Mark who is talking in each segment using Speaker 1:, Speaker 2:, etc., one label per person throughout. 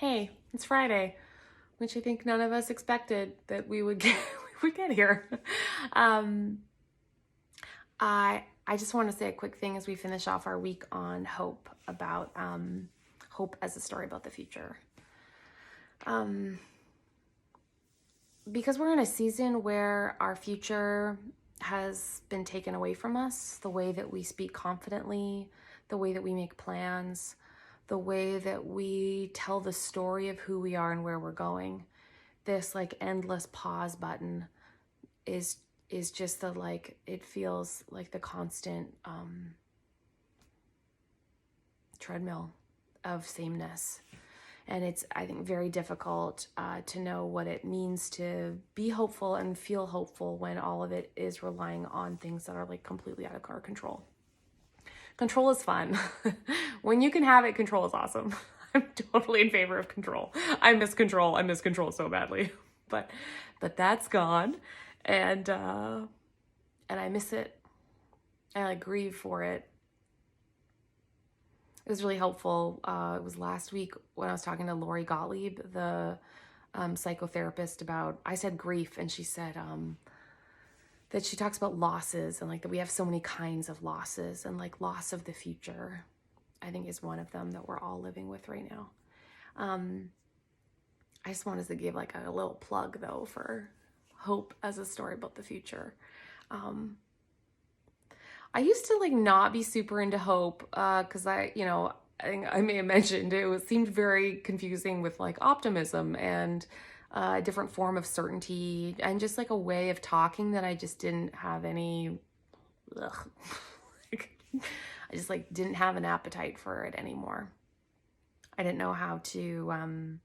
Speaker 1: Hey, it's Friday, which I think none of us expected that we would get we would get here. Um, I just want to say a quick thing as we finish off our week on hope about hope as a story about the future. Um, because we're in a season where our future has been taken away from us, the way that we speak confidently, the way that we make plans, the way that we tell the story of who we are and where we're going. This like endless pause button is just the it feels like the constant treadmill of sameness. And it's, I think, very difficult to know what it means to be hopeful and feel hopeful when all of it is relying on things that are like completely out of our control. Control is fun. When you can have it, control is awesome. I'm totally in favor of control. I miss control. I miss control so badly. But that's gone. And I miss it. And I grieve for it. It was really helpful. It was last week when I was talking to Lori Gottlieb, the psychotherapist, about, I said grief, and she said that she talks about losses and like that we have so many kinds of losses, and like loss of the future, I think, is one of them that we're all living with right now. I just wanted to give like a little plug though for hope as a story about the future. I used to like not be super into hope because I think I may have mentioned seemed very confusing with like optimism and a different form of certainty and just like a way of talking that I just didn't have any. Like, I just like didn't have an appetite for it anymore. I didn't know how to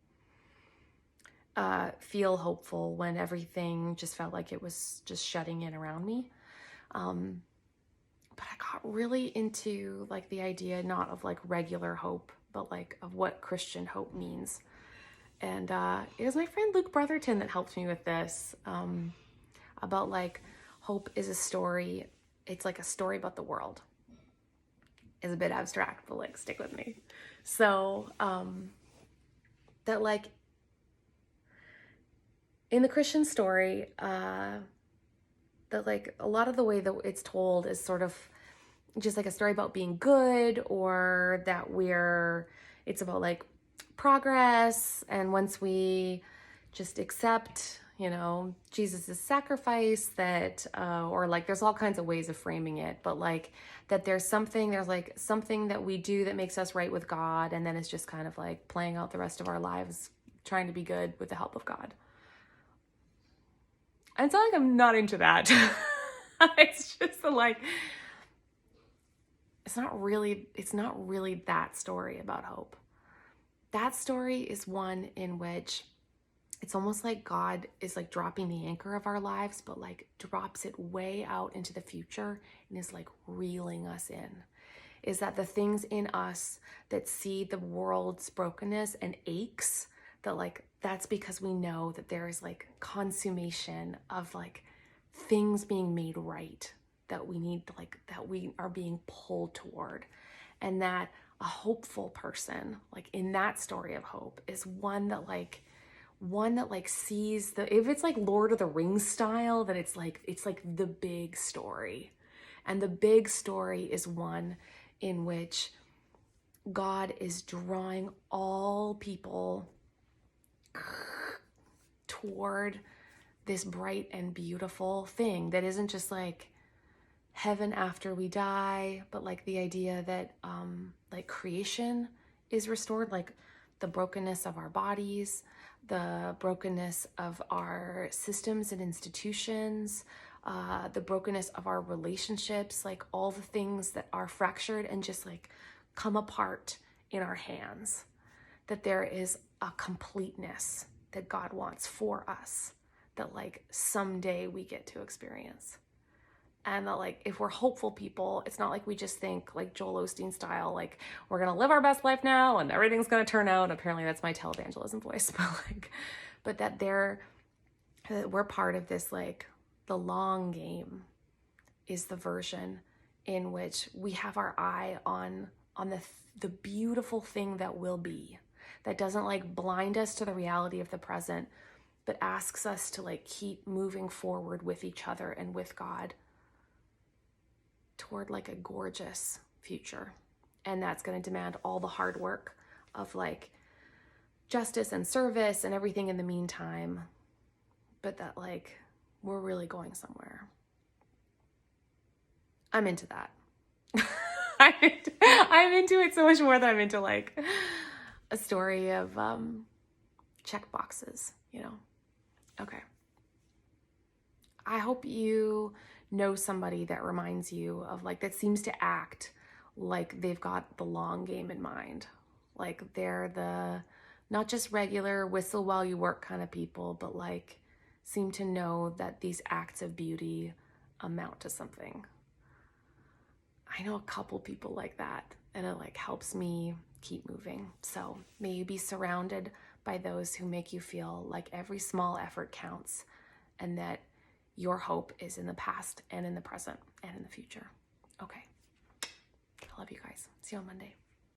Speaker 1: feel hopeful when everything just felt like it was just shutting in around me. But I got really into like the idea not of like regular hope, but like of what Christian hope means. And it was my friend Luke Brotherton that helped me with this, about like hope is a story. It's like a story about the world. It's a bit abstract, but like stick with me. So that like in the Christian story, that like a lot of the way that it's told is sort of just like a story about being good, or that it's about like progress. And once we just accept, Jesus's sacrifice, that, or like there's all kinds of ways of framing it, but like that there's like something that we do that makes us right with God. And then it's just kind of like playing out the rest of our lives trying to be good with the help of God. And it's not like I'm not into that. It's just like, it's not really that story about hope. That story is one in which it's almost like God is like dropping the anchor of our lives, but like drops it way out into the future and is like reeling us in. Is that the things in us that see the world's brokenness and aches, that like that's because we know that there is like consummation of like things being made right, that we need to like, that we are being pulled toward. And that a hopeful person, like in that story of hope, is one that sees if it's like Lord of the Rings style, that it's like the big story. And the big story is one in which God is drawing all people toward this bright and beautiful thing that isn't just like heaven after we die, but like the idea that like creation is restored, like the brokenness of our bodies, the brokenness of our systems and institutions, the brokenness of our relationships, like all the things that are fractured and just like come apart in our hands, that there is a completeness that God wants for us, that like someday we get to experience. And that like, if we're hopeful people, it's not like we just think like Joel Osteen style, like we're going to live our best life now and everything's going to turn out. And apparently that's my televangelism voice, but that we're part of this, like the long game is the version in which we have our eye on the beautiful thing that will be, that doesn't like blind us to the reality of the present, but asks us to like keep moving forward with each other and with God toward like a gorgeous future. And that's going to demand all the hard work of like justice and service and everything in the meantime, but that like we're really going somewhere. I'm into that. I'm into it so much more than I'm into like a story of check boxes, you know? Okay. I hope you know somebody that reminds you of like, that seems to act like they've got the long game in mind. Like they're the, not just regular whistle while you work kind of people, but like seem to know that these acts of beauty amount to something. I know a couple people like that, and it like helps me keep moving. So may you be surrounded by those who make you feel like every small effort counts, and that your hope is in the past and in the present and in the future. Okay. I love you guys. See you on Monday.